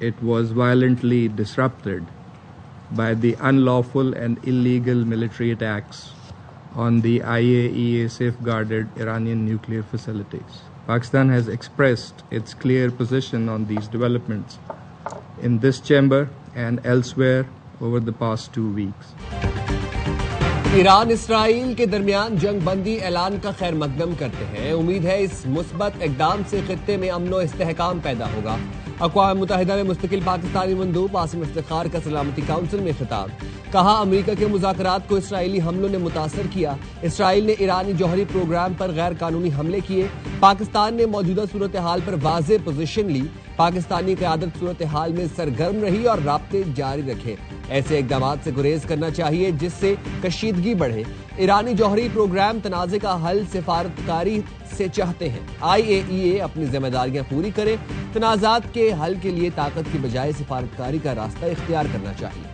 it was violently disrupted by the unlawful and illegal military attacks on the IAEA safeguarded Iranian nuclear facilities. Pakistan has expressed its clear position on these developments in this chamber and elsewhere over the past 2 weeks. Iran اسرائیل کے درمیان جنگ بندی اعلان کا خیر مقدم کرتے ہیں. امید ہے اس مثبت اقدام سے خطے میں امن و استحکام پیدا ہوگا. اقوام متحدہ میں مستقل پاکستانی مندوب عاصم افتخار کا سلامتی کونسل میں خطاب. کہا امریکہ کے مذاکرات کو اسرائیلی حملوں نے متاثر کیا. اسرائیل نے ایرانی جوہری پروگرام پر غیر قانونی حملے کیے. پاکستان نے موجودہ صورتحال پر واضح پوزیشن لی. پاکستانی قیادت صورتحال میں سرگرم رہی اور رابطے جاری رکھے. ایسے اقدامات سے گریز کرنا چاہیے جس سے کشیدگی بڑھے. ایرانی جوہری پروگرام تنازع کا حل سفارتکاری سے چاہتے ہیں. IAEA اپنی ذمہ داریاں پوری کرے. تنازعات کے حل کے لیے طاقت کی بجائے سفارتکاری کا راستہ اختیار کرنا چاہیے.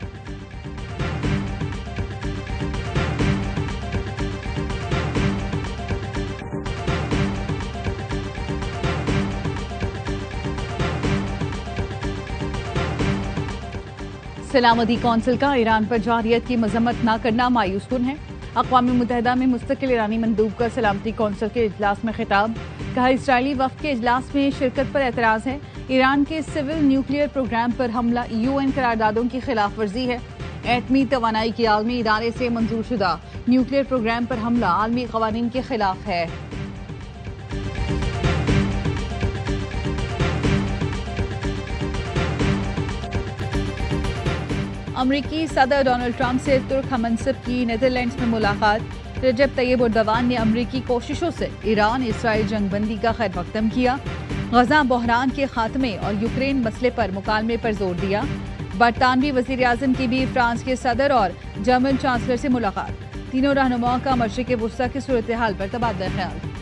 سلامتی کونسل کا ایران پر جارحیت کی مذمت نہ کرنا مایوس کن ہے. اقوام متحدہ میں مستقل ایرانی مندوب کا سلامتی کونسل کے اجلاس میں خطاب. کہا اسرائیلی وفد کے اجلاس میں شرکت پر اعتراض ہے. ایران کے سول نیوکلیئر پروگرام پر حملہ UN قراردادوں کی خلاف ورزی ہے. ایٹمی توانائی کے عالمی ادارے سے منظور شدہ نیوکلیئر پروگرام پر حملہ عالمی قوانین کے خلاف ہے. امریکی صدر ڈونلڈ ٹرمپ سے ترک ہم منصب کی نیدرلینڈز میں ملاقات. رجب طیب اردوان نے امریکی کوششوں سے ایران اسرائیل جنگ بندی کا خیر مقدم کیا. غزہ بحران کے خاتمے اور یوکرین مسئلے پر مکالمے پر زور دیا. برطانوی وزیر اعظم کی بھی فرانس کے صدر اور جرمن چانسلر سے ملاقات. تینوں رہنماؤں کا مشرق وسطی کی صورتحال پر تبادلہ خیال.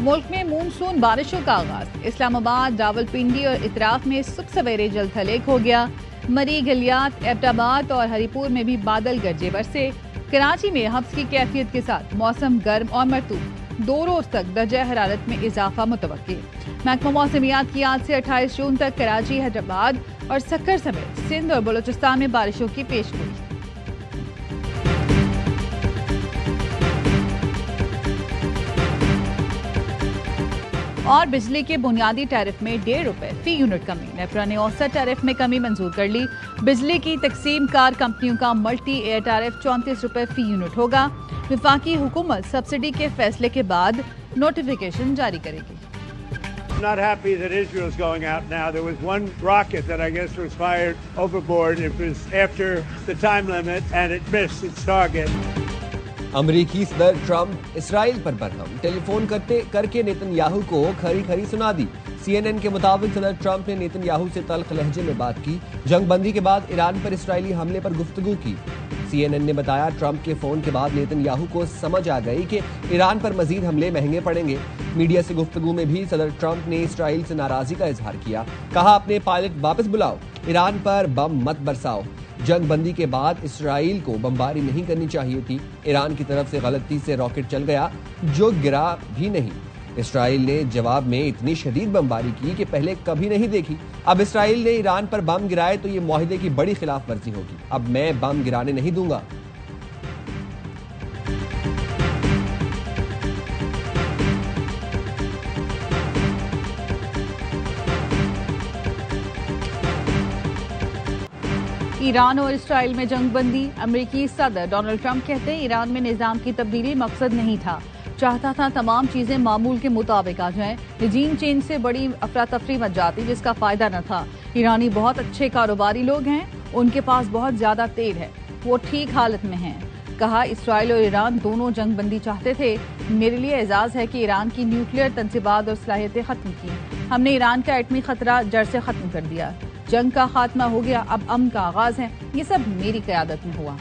ملک میں مونسون بارشوں کا آغاز. اسلام آباد، راولپنڈی اور اطراف میں صبح سویرے جلد ہلیک ہو گیا. مری، گلیات، ایبٹ آباد اور ہری پور میں بھی بادل گرجے برسے. کراچی میں حبس کی کیفیت کے ساتھ موسم گرم اور مرطوب. 2 روز تک درجہ حرارت میں اضافہ متوقع. محکمہ موسمیات کی آج سے 28 جون تک کراچی، حیدرآباد اور سکر سمیت سندھ اور بلوچستان میں بارشوں کی پیشگوئی. اور بجلی کے بنیادی ٹیرف میں ₹1.5 فی یونٹ کمی. نیپرا نے اوسط ٹیرف میں کمی منظور کر لی. بجلی کی تقسیم کار کمپنیوں کا ملٹی ایئر ٹیرف ₹34 فی یونٹ ہوگا. وفاقی حکومت سبسڈی کے فیصلے کے بعد نوٹیفیکیشن جاری کرے گی. I'm not happy that Israel's going out now. There was one rocket that I guess was fired overboard. It was after the time limit and it missed its target. امریکی صدر Trump اسرائیل پر برہم. ٹیلی phone کر کے Nitin Yahoo کو کھری سنا دی. CNN کے مطابق صدر ٹرمپ نے نیتن یاہو سے تلخ لہجے میں بات کی. جنگ بندی کے بعد ایران پر اسرائیلی حملے پر گفتگو کی. CNN نے بتایا ٹرمپ کے فون کے بعد نیتن یاہو کو سمجھ آ گئی کہ ایران پر مزید حملے مہنگے پڑیں گے. میڈیا سے گفتگو میں بھی صدر ٹرمپ نے اسرائیل سے ناراضی کا اظہار کیا. کہا اپنے پائلٹ واپس بلاؤ. ایران پر بم مت برساؤ. جنگ بندی کے بعد اسرائیل کو بمباری نہیں کرنی چاہیے تھی. ایران کی طرف سے غلطی سے راکٹ چل گیا جو گرا بھی نہیں. اسرائیل نے جواب میں اتنی شدید بمباری کی کہ پہلے کبھی نہیں دیکھی. اب اسرائیل نے ایران پر بم گرائے تو یہ معاہدے کی بڑی خلاف ورزی ہوگی. اب میں بم گرانے نہیں دوں گا. ایران اور اسرائیل میں جنگ بندی. امریکی صدر ڈونلڈ ٹرمپ کہتے ہیں ایران میں نظام کی تبدیلی مقصد نہیں تھا. چاہتا تھا تمام چیزیں معمول کے مطابق آ جائیں. رجیم چینج سے بڑی افراتفری مچ جاتی جس کا فائدہ نہ تھا. ایرانی بہت اچھے کاروباری لوگ ہیں. ان کے پاس بہت زیادہ تیل ہے. وہ ٹھیک حالت میں ہیں. کہا اسرائیل اور ایران دونوں جنگ بندی چاہتے تھے. میرے لیے اعزاز ہے کہ ایران کی نیوکلیئر تنصیبات اور صلاحیتیں ختم کی. ہم نے ایران کا ایٹمی خطرہ جڑ سے ختم کر دیا. جنگ کا خاتمہ ہو گیا. اب امن کا آغاز ہے. یہ سب میری قیادت میں ہوا.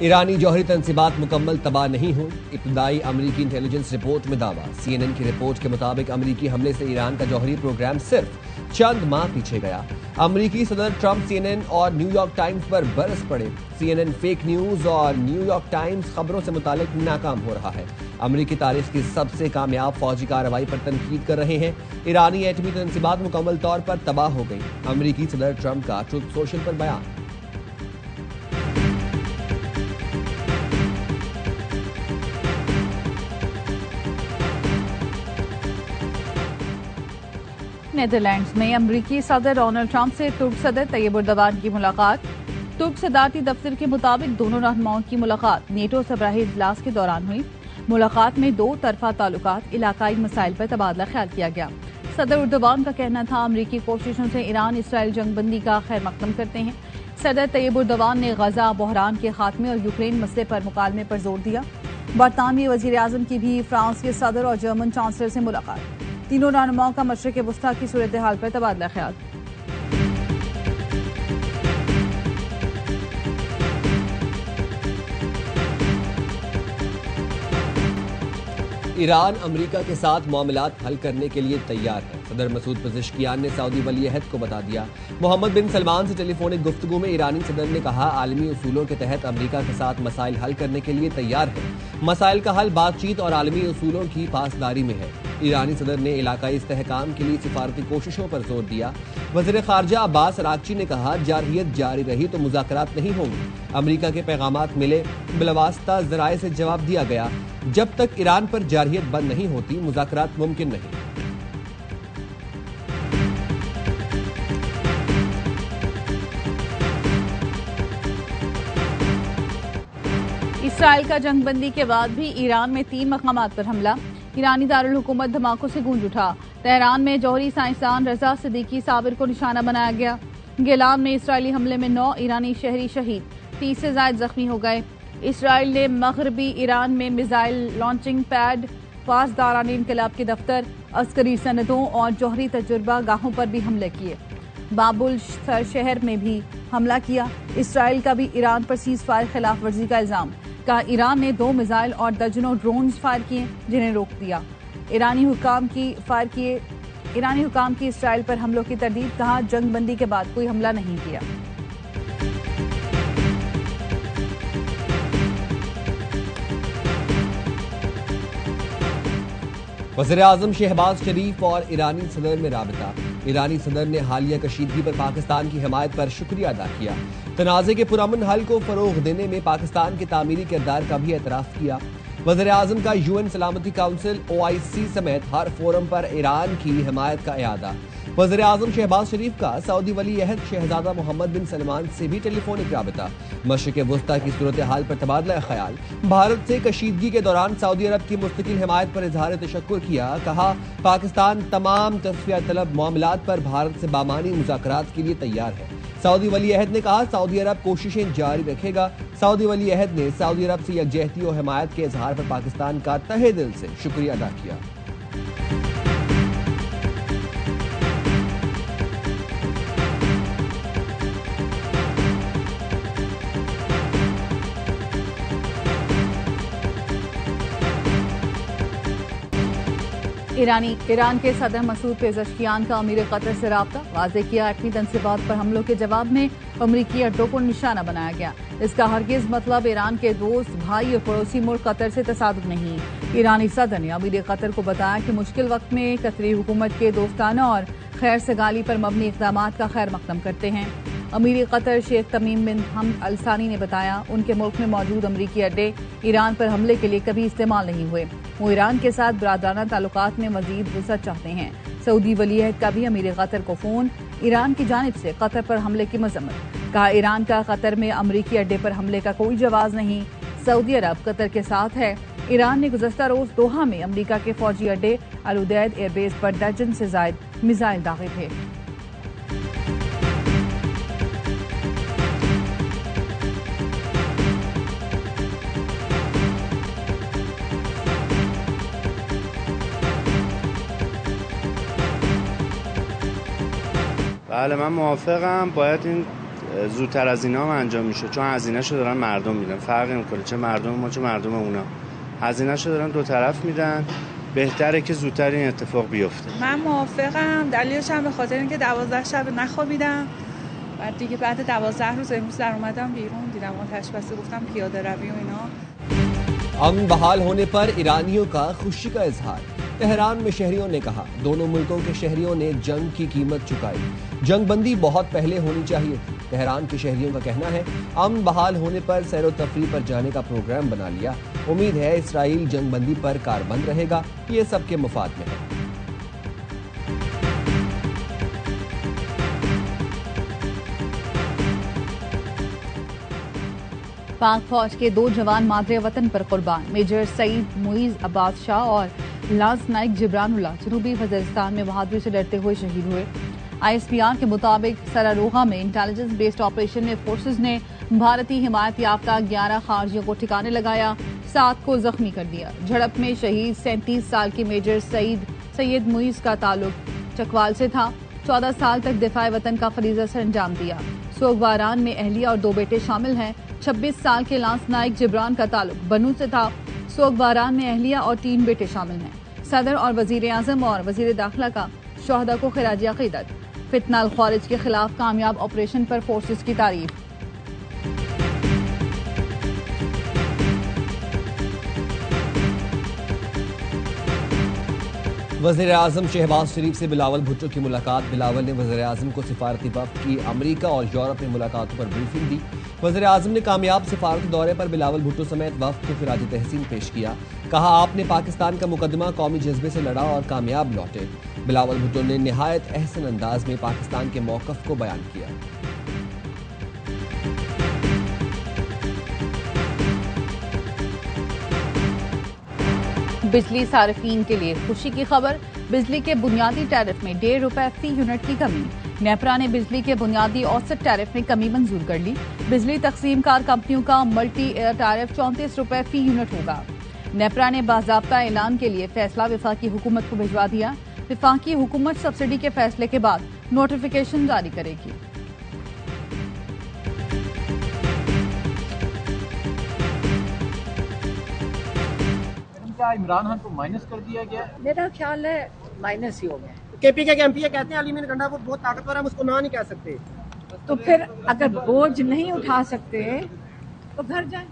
ایرانی جوہری تنصیبات مکمل تباہ نہیں ہوئی، ابتدائی امریکی انٹیلیجنس رپورٹ میں دعویٰ۔ CNN کی رپورٹ کے مطابق امریکی حملے سے ایران کا جوہری پروگرام صرف چند ماہ پیچھے گیا۔ امریکی صدر ٹرمپ CNN اور نیو یارک ٹائمز پر برس پڑے۔ CNN فیک نیوز اور نیو یارک ٹائمز خبروں سے متعلق ناکام ہو رہا ہے۔ امریکی تاریخ کی سب سے کامیاب فوجی کارروائی پر تنقید کر رہے ہیں۔ ایرانی ایٹمی تنصیبات مکمل طور پر تباہ ہو گئی، امریکی صدر ٹرمپ کا ٹروتھ سوشل پر بیان۔ نیدرلینڈز میں امریکی صدر ڈونلڈ ٹرمپ سے ترک صدر طیب اردوان کی ملاقات۔ ترک صدارتی دفتر کے مطابق دونوں رہنماؤں کی ملاقات نیٹو سربراہی اجلاس کے دوران ہوئی۔ ملاقات میں دو طرفہ تعلقات، علاقائی مسائل پر تبادلہ خیال کیا گیا۔ صدر اردوان کا کہنا تھا امریکی کوششوں سے ایران اسرائیل جنگ بندی کا خیر مقدم کرتے ہیں۔ صدر طیب اردوان نے غزہ بحران کے خاتمے اور یوکرین مسئلے پر مکالمے پر زور دیا۔ برطانوی وزیر اعظم کی بھی فرانس کے صدر اور جرمن چانسلر سے ملاقات۔ تینوں رہنماؤں کا مشرق وسطیٰ کی صورتحال پر تبادلہ خیال۔ ایران امریکہ کے ساتھ معاملات حل کرنے کے لیے تیار ہے، صدر مسعود پزشکیان نے سعودی ولی عہد کو بتا دیا۔ محمد بن سلمان سے ٹیلی فونک گفتگو میں ایرانی صدر نے کہا عالمی اصولوں کے تحت امریکہ کے ساتھ مسائل حل کرنے کے لیے تیار ہے۔ مسائل کا حل بات چیت اور عالمی اصولوں کی پاسداری میں ہے۔ ایرانی صدر نے علاقائی استحکام کے لیے سفارتی کوششوں پر زور دیا۔ وزیر خارجہ عباس اراغچی نے کہا جارحیت جاری رہی تو مذاکرات نہیں ہوں گے۔ امریکہ کے پیغامات ملے، بلاواسطہ ذرائع سے جواب دیا گیا، جب تک ایران پر جارحیت بند نہیں ہوتی مذاکرات ممکن نہیں۔ اسرائیل کا جنگ بندی کے بعد بھی ایران میں 3 مقامات پر حملہ، ایرانی دارالحکومت دھماکوں سے گونج اٹھا۔ تہران میں جوہری سائنسدان رضا صدیقی صابر کو نشانہ بنایا گیا۔ گیلان میں اسرائیلی حملے میں 9 ایرانی شہری شہید، 30 سے زائد زخمی ہو گئے۔ اسرائیل نے مغربی ایران میں میزائل لانچنگ پیڈ، پاسداران انقلاب کے دفتر، عسکری سندوں اور جوہری تجربہ گاہوں پر بھی حملے کیے۔ بابل شہر میں بھی حملہ کیا۔ اسرائیل کا بھی ایران پر سیز فائر خلاف ورزی کا الزام، کہا ایران نے 2 میزائل اور درجنوں ڈرونز فائر کیے جنہیں روک دیا۔ ایرانی حکام کی اسرائیل پر حملوں کی تردید، کہا جنگ بندی کے بعد کوئی حملہ نہیں کیا۔ وزیر اعظم شہباز شریف اور ایرانی صدر میں رابطہ۔ ایرانی صدر نے حالیہ کشیدگی پر پاکستان کی حمایت پر شکریہ ادا کیا۔ تنازع کے پرامن حل کو فروغ دینے میں پاکستان کے تعمیری کردار کا بھی اعتراف کیا۔ وزیر اعظم کا UN سلامتی کونسل OIC سمیت ہر فورم پر ایران کی حمایت کا اعادہ۔ وزیر اعظم شہباز شریف کا سعودی ولی عہد شہزادہ محمد بن سلمان سے بھی ٹیلی فونک رابطہ۔ مشرق وسطیٰ کی صورتحال پر تبادلہ خیال۔ بھارت سے کشیدگی کے دوران سعودی عرب کی مستقل حمایت پر اظہار تشکر کیا، کہا پاکستان تمام تصفیہ طلب معاملات پر بھارت سے بامعنی مذاکرات کے لیے تیار ہے۔ سعودی ولی عہد نے کہا سعودی عرب کوششیں جاری رکھے گا۔ سعودی ولی عہد نے سعودی عرب سے یکجہتی و حمایت کے اظہار پر پاکستان کا تہہ دل سے شکریہ ادا کیا۔ ایران کے صدر مسعود پزشکیان کا امیر قطر سے رابطہ، واضح کیا ایٹمی تنصیبات پر حملوں کے جواب میں امریکی اڈوں کو نشانہ بنایا گیا۔ اس کا ہرگز مطلب ایران کے دوست، بھائی اور پڑوسی ملک قطر سے تصادم نہیں۔ ایرانی صدر نے امیر قطر کو بتایا کہ مشکل وقت میں قطری حکومت کے دوستانہ اور خیر سگالی پر مبنی اقدامات کا خیر مقدم کرتے ہیں۔ امیر قطر شیخ تمیم بن حمد ال ثانی نے بتایا ان کے ملک میں موجود امریکی اڈے ایران پر حملے کے لیے کبھی استعمال نہیں ہوئے۔ وہ ایران کے ساتھ برادرانہ تعلقات میں مزید وسعت چاہتے ہیں۔ سعودی ولی عہد کا بھی امیر قطر کو فون، ایران کی جانب سے قطر پر حملے کی مذمت، کہا ایران کا قطر میں امریکی اڈے پر حملے کا کوئی جواز نہیں۔ سعودی عرب قطر کے ساتھ ہے۔ ایران نے گزشتہ روز دوحہ میں امریکہ کے فوجی اڈے العدید ایئر بیس پر درجن سے زائد میزائل داغے تھے۔ بله من موافقم، باید این زودتر از اینا هم انجام میشه، چون هزینه‌شو دارن مردم میدن، فرقی نمیکنه چه مردم ما چه مردم اونا، هزینه‌شو دارن دو طرف میدن. بهتره که زودتر این اتفاق بیفته. من موافقم، دلیلش هم به خاطر اینکه 12 شب نخوابیدم، بعد دیگه بعد 12 روز امروز در اومدم بیرون، دیدم آتش بسته، گفتم پیاده روی و اینا. امن بحال ہونے پر ایرانیوں کا خوشی کا اظہار. تہران میں شہریوں نے کہا دونوں ملکوں کے شہریوں نے جنگ کی قیمت چکائی. جنگ بندی بہت پہلے ہونی چاہیے تھی. تہران کے شہریوں کا کہنا ہے امن بحال ہونے پر سیر و تفریح پر جانے کا پروگرام بنا لیا. امید ہے اسرائیل جنگ بندی پر کاربند رہے گا، یہ سب کے مفاد میں ہے. پاک فوج کے 2 جوان مادر وطن پر قربان. میجر سعید معیز عباس شاہ اور لانس نائک جبران اللہ جنوبی وزیرستان میں بہادری سے لڑتے ہوئے شہید ہوئے. آئی ایس پی آر کے مطابق سراروغا میں انٹیلیجنس بیسڈ آپریشن میں فورسز نے بھارتی حمایت یافتہ 11 خارجیوں کو ٹھکانے لگایا، 7 کو زخمی کر دیا. جھڑپ میں شہید 37 سال کے میجر سید معیز کا تعلق چکوال سے تھا. 14 سال تک دفاع وطن کا فریضہ سر انجام دیا. سوگواران میں اہلیہ اور 2 بیٹے شامل ہیں. 26 سال کے لانس نائک جبران کا تعلق بنو سے تھا. سوگواران میں اہلیہ اور 3 بیٹے شامل ہیں. صدر اور وزیر اعظم اور وزیر داخلہ کا شہداء کو خراج عقیدت. فتنہ الخوارج کے خلاف کامیاب آپریشن پر فورسز کی تعریف. وزیر اعظم شہباز شریف سے بلاول بھٹو کی ملاقات. بلاول نے وزیر اعظم کو سفارتی وفد کی امریکہ اور یورپ میں ملاقاتوں پر بریفنگ دی. وزیر اعظم نے کامیاب سفارتی دورے پر بلاول بھٹو سمیت وفد کو خراج تحسین پیش کیا. کہا آپ نے پاکستان کا مقدمہ قومی جذبے سے لڑا اور کامیاب لوٹے. بلاول بھٹو نے نہایت احسن انداز میں پاکستان کے موقف کو بیان کیا. بجلی صارفین کے لیے خوشی کی خبر. بجلی کے بنیادی ٹیرف میں ₹1.5 فی یونٹ کی کمی. نیپرا نے بجلی کے بنیادی اوسط ٹیرف میں کمی منظور کر لی. بجلی تقسیم کار کمپنیوں کا ملٹی ایئر ٹیرف ₹34 فی یونٹ ہوگا. نیپرا نے باضابطہ اعلان کے لیے فیصلہ وفاقی حکومت کو بھجوا دیا. وفاقی حکومت سبسڈی کے فیصلے کے بعد نوٹیفیکیشن جاری کرے گی. کیا عمران خان کو مائنس کر دیا گیا؟ میرا خیال ہے مائنس ہی ہو گیا. کے پی کے ایم پی کہتے ہیں علی امین گنڈا وہ بہت طاقتور ہے، ہم اس کو نہ نہیں کہہ سکتے. تو پھر اگر بوجھ نہیں اٹھا سکتے تو گھر جائیں.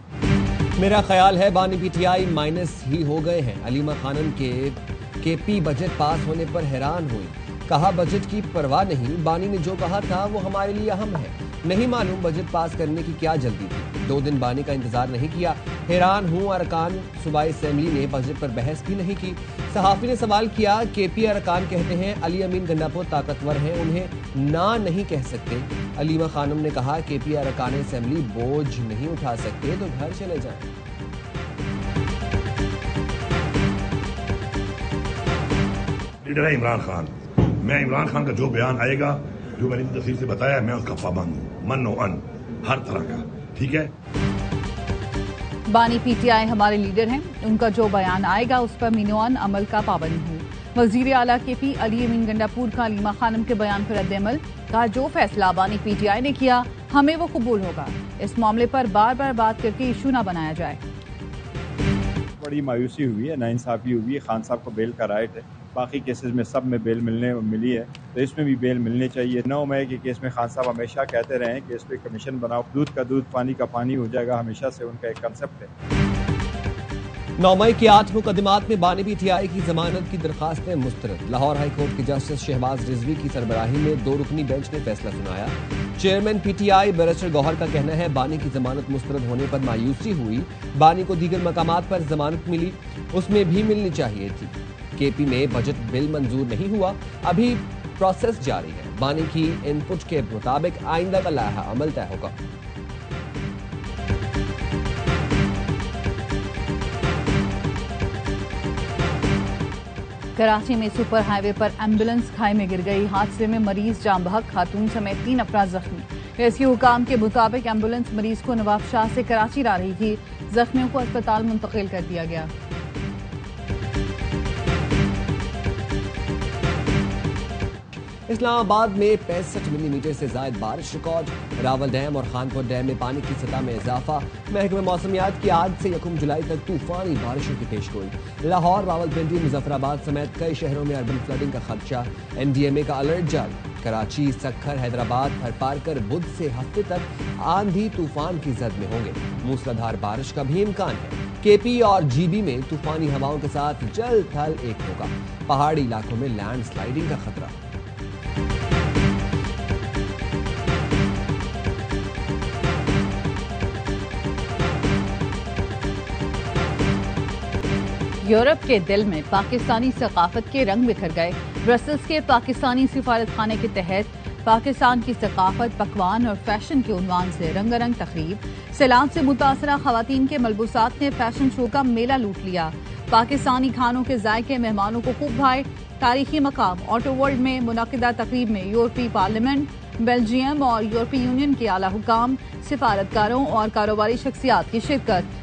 میرا خیال ہے بانی پی ٹی آئی مائنس ہی ہو گئے ہیں. علیمہ خانم کے پی بجٹ پاس ہونے پر حیران ہوئی. کہا بجٹ کی پرواہ نہیں، بانی نے جو کہا تھا وہ ہمارے لیے اہم ہے. نہیں معلوم بجٹ پاس کرنے کی کیا جلدی تھی. 2 دن بانی کا انتظار نہیں کیا. حیران ہوں ارکان صوبائی اسمبلی نے بجٹ پر بحث بھی نہیں کی. صحافی نے سوال کیا کے پی ارکان کہتے ہیں علی امین گنڈاپور طاقتور ہیں، انہیں نہ نہیں کہہ سکتے. علیمہ خانم نے کہا کے پی ارکان اسمبلی بوجھ نہیں اٹھا سکتے تو گھر چلے جائیں. لیڈر ہے عمران خان. میں عمران خان کا جو بیان آئے گا، جو میں نے تفصیل سے بتایا، میں اس کا پابند ہوں، من و ان ہر طرح کا. ٹھیک ہے. بانی پی ٹی آئی ہمارے لیڈر ہیں، ان کا جو بیان آئے گا اس پر مینوان عمل کا پابند ہوں. وزیر اعلیٰ کے پی علی امین گنڈاپور کا علیمہ خانم کے بیان پر رد عمل. کہا جو فیصلہ بانی پی ٹی آئی نے کیا ہمیں وہ قبول ہوگا. اس معاملے پر بار بار بات کر کے ایشو نہ بنایا جائے. بڑی مایوسی ہوئی ہے، ناانصافی ہوئی ہے. خان صاحب کو بیل کا رائٹ ہے، باقی کیسز میں سب میں بیل ملی ہے، تو اس میں بھی بیل ملنی چاہیے. 9 مئی کے کیس میں خان صاحب ہمیشہ کہتے رہے ہیں کہ اس پہ کمیشن بناؤ، دودھ کا دودھ پانی کا پانی ہو جائے گا، ہمیشہ سے ان کا ایک کنسپٹ ہے. 9 مئی کے 8 مقدمات میں بانی پی ٹی آئی کی ضمانت کی درخواستیں مسترد. لاہور ہائی کورٹ کے جسٹس شہباز رضوی کی سربراہی میں 2 رکنی بینچ نے فیصلہ سنایا. Chairman P T I barrister Gohar کا کہنا ہے بانی کی ضمانت مسترد ہونے پر مایوسی ہوئی. بانی کو دیگر مقامات پر ضمانت ملی، اس میں بھی ملنی چاہیے تھی. کے پی میں بجٹ بل منظور نہیں ہوا، ابھی پروسیس جاری ہے. بانی کی ان پٹ کے مطابق آئندہ کا لائحہ عمل طے ہوگا. کراچی میں سپر ہائی وے پر ایمبولینس کھائی میں گر گئی. حادثے میں مریض جاں بحق، خاتون سمیت 3 افراد زخمی. ریسکیو حکام کے مطابق ایمبولینس مریض کو نواب شاہ سے کراچی لا رہی تھی. زخمیوں کو اسپتال منتقل کر دیا گیا. اسلام آباد میں 65 ملی میٹر سے زائد بارش ریکارڈ. راول ڈیم اور خانپور ڈیم میں پانی کی سطح میں اضافہ. محکمہ موسمیات کی آج سے 1 جولائی تک طوفانی بارشوں کی پیشگوئی. لاہور، راولپنڈی، مظفر آباد سمیت کئی شہروں میں اربن فلڈنگ کا خدشہ. NDMA کا الرٹ جاری. کراچی، سکھر، حیدرآباد، تھر پار کر بدھ سے ہفتے تک آندھی طوفان کی زد میں ہوں گے. موسلادھار بارش کا بھی امکان ہے. KP اور GB میں طوفانی ہوائوں کے ساتھ جل تھل ایک ہوگا. پہاڑی علاقوں میں لینڈ سلائڈنگ کا خطرہ. یورپ کے دل میں پاکستانی ثقافت کے رنگ بکھر گئے. برسلز کے پاکستانی سفارت خانے کے تحت پاکستان کی ثقافت، پکوان اور فیشن کے عنوان سے رنگ رنگ تقریب. سیلاب سے متاثرہ خواتین کے ملبوسات نے فیشن شو کا میلہ لوٹ لیا. پاکستانی کھانوں کے ذائقے مہمانوں کو خوب بھائے. تاریخی مقام آٹو ورلڈ میں منعقدہ تقریب میں یورپی پارلیمنٹ، بیلجیم اور یورپی یونین کے اعلی حکام، سفارتکاروں اور کاروباری شخصیات کی شرکت.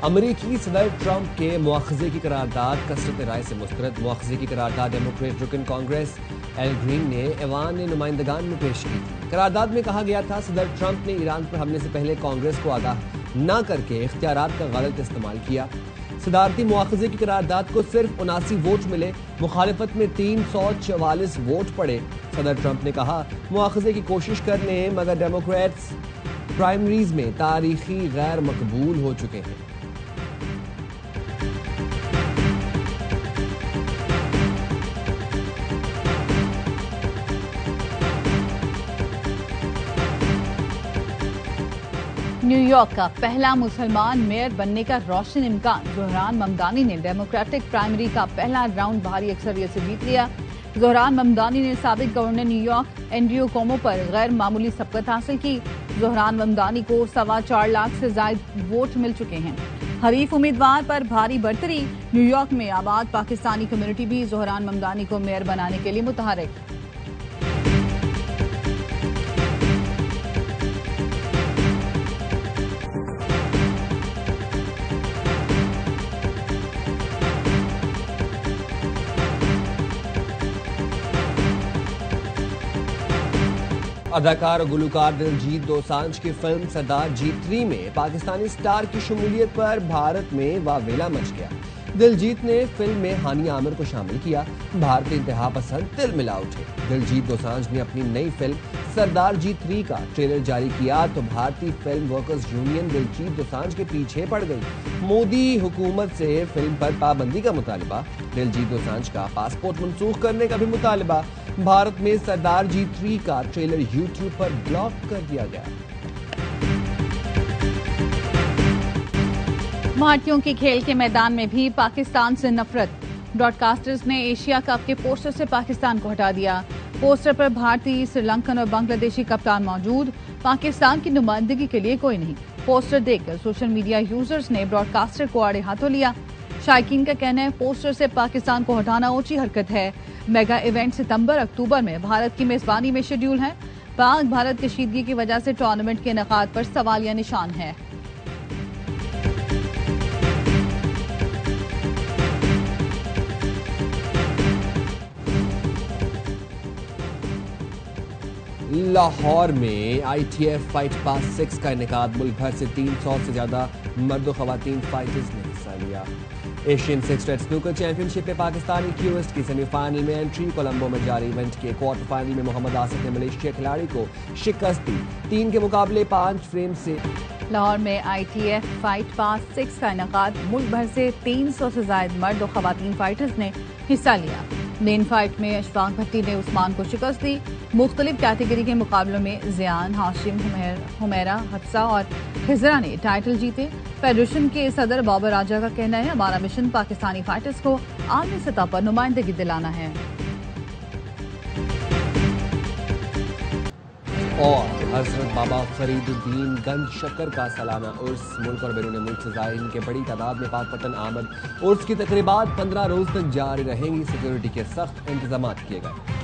امریکی صدر ٹرمپ کے مواخذے کی قرارداد کثرت رائے سے مسترد. مواخذے کی قرارداد ڈیموکریٹ رکن کانگریس ایل گرین نے ایوان نمائندگان میں پیش کی تھی. قرارداد میں کہا گیا تھا صدر ٹرمپ نے ایران پر حملے سے پہلے کانگریس کو آگاہ نہ کر کے اختیارات کا غلط استعمال کیا. صدارتی مواخذے کی قرارداد کو صرف 79 ووٹ ملے. مخالفت میں 344 ووٹ پڑے. صدر ٹرمپ نے کہا مواخذے کی کوشش کر لیں مگر ڈیموکریٹس پرائمریز میں تاریخی غیر مقبول ہو چکے ہیں. نیو یارک کا پہلا مسلمان میئر بننے کا روشن امکان. زہران ممدانی نے ڈیموکریٹک پرائمری کا پہلا راؤنڈ بھاری اکثریت سے جیت لیا. زہران ممدانی نے سابق governor New York Andrew Cuomo پر غیر معمولی سبقت حاصل کی. زہران ممدانی کو 4.25 لاکھ سے زائد ووٹ مل چکے ہیں. حریف امیدوار پر بھاری برتری. نیو یارک میں آباد پاکستانی کمیونٹی بھی زہران ممدانی کو میئر بنانے کے لیے متحرک. اداکار اور گلوکار دلجیت دوسانجھ کی فلم سردار جی 3 میں پاکستانی سٹار کی شمولیت پر بھارت میں واویلا مچ گیا. دلجیت نے فلم میں ہانی عامر کو شامل کیا. بھارتی انتہا پسند دل ملا اٹھے. دلجیت دوسانجھ نے اپنی نئی فلم سردار جی 3 کا ٹریلر جاری کیا تو بھارتی film workers union Diljit Dosanjh کے پیچھے پڑ گئی. مودی حکومت سے فلم پر پابندی کا مطالبہ. دلجیت دوسانجھ کا پاسپورٹ منسوخ کرنے کا بھی مطالبہ. بھارت میں سردار جی 3 کا ٹریلر یوٹیوب پر بلاک کر دیا گیا. بھارتیوں کے کھیل کے میدان میں بھی پاکستان سے نفرت. براڈ کاسٹرز نے ایشیا کپ کے پوسٹر سے پاکستان کو ہٹا دیا. پوسٹر پر بھارتی، سری لنکن اور بنگلہ دیشی کپتان موجود. پاکستان کی نمائندگی کے لیے کوئی نہیں. پوسٹر دیکھ کر سوشل میڈیا یوزرز نے براڈ کاسٹر کو آڑے ہاتھوں لیا. شائقین کا کہنا ہے پوسٹر سے پاکستان کو ہٹانا اونچی حرکت ہے. میگا ایونٹ ستمبر اکتوبر میں بھارت کی میزبانی میں شیڈول ہے. پاک بھارت کشیدگی کی وجہ سے ٹورنامنٹ کے انعقاد پر سوالیہ نشان ہے. لاہور میں ITF فائٹ پاس 6 کا انعقاد. ملک بھر سے 300 سے زیادہ مرد و خواتین فائٹرز نے حصہ لیا. ایشین 6 ریڈ سنوکر چیمپئن شپ میں پاکستانی کیوسٹ کی سیمی فائنل میں انٹری. کولمبو میں جاری ایونٹ کے کوارٹر فائنل میں محمد آصف نے ملیشیا کھلاڑی کو شکست دی. 3 کے مقابلے 5 فریم سے. لاہور میں ITF فائٹ پاس 6 کا انعقاد. ملک بھر سے 300 سے زائد مرد و خواتین فائٹرز نے حصہ لیا. مین فائٹ میں اشفاق بھٹی نے عثمان کو شکست دی. مختلف کیٹیگری کے مقابلوں میں زیان، ہاشم، حمیرہ، حفصہ اور خزرہ نے ٹائٹل جیتے. فیڈریشن کے صدر بابر راجہ کا کہنا ہے ہمارا مشن پاکستانی فائٹرز کو عالمی سطح پر نمائندگی دلانا ہے. اور حضرت بابا فرید الدین گنج شکر کا سالانہ عرس. ملک اور بیرون ملک سے زائرین کے بڑی تعداد میں پاک پتن آمد. عرس کی تقریبات 15 روز تک جاری رہیں گی. سیکورٹی کے سخت انتظامات کیے گئے.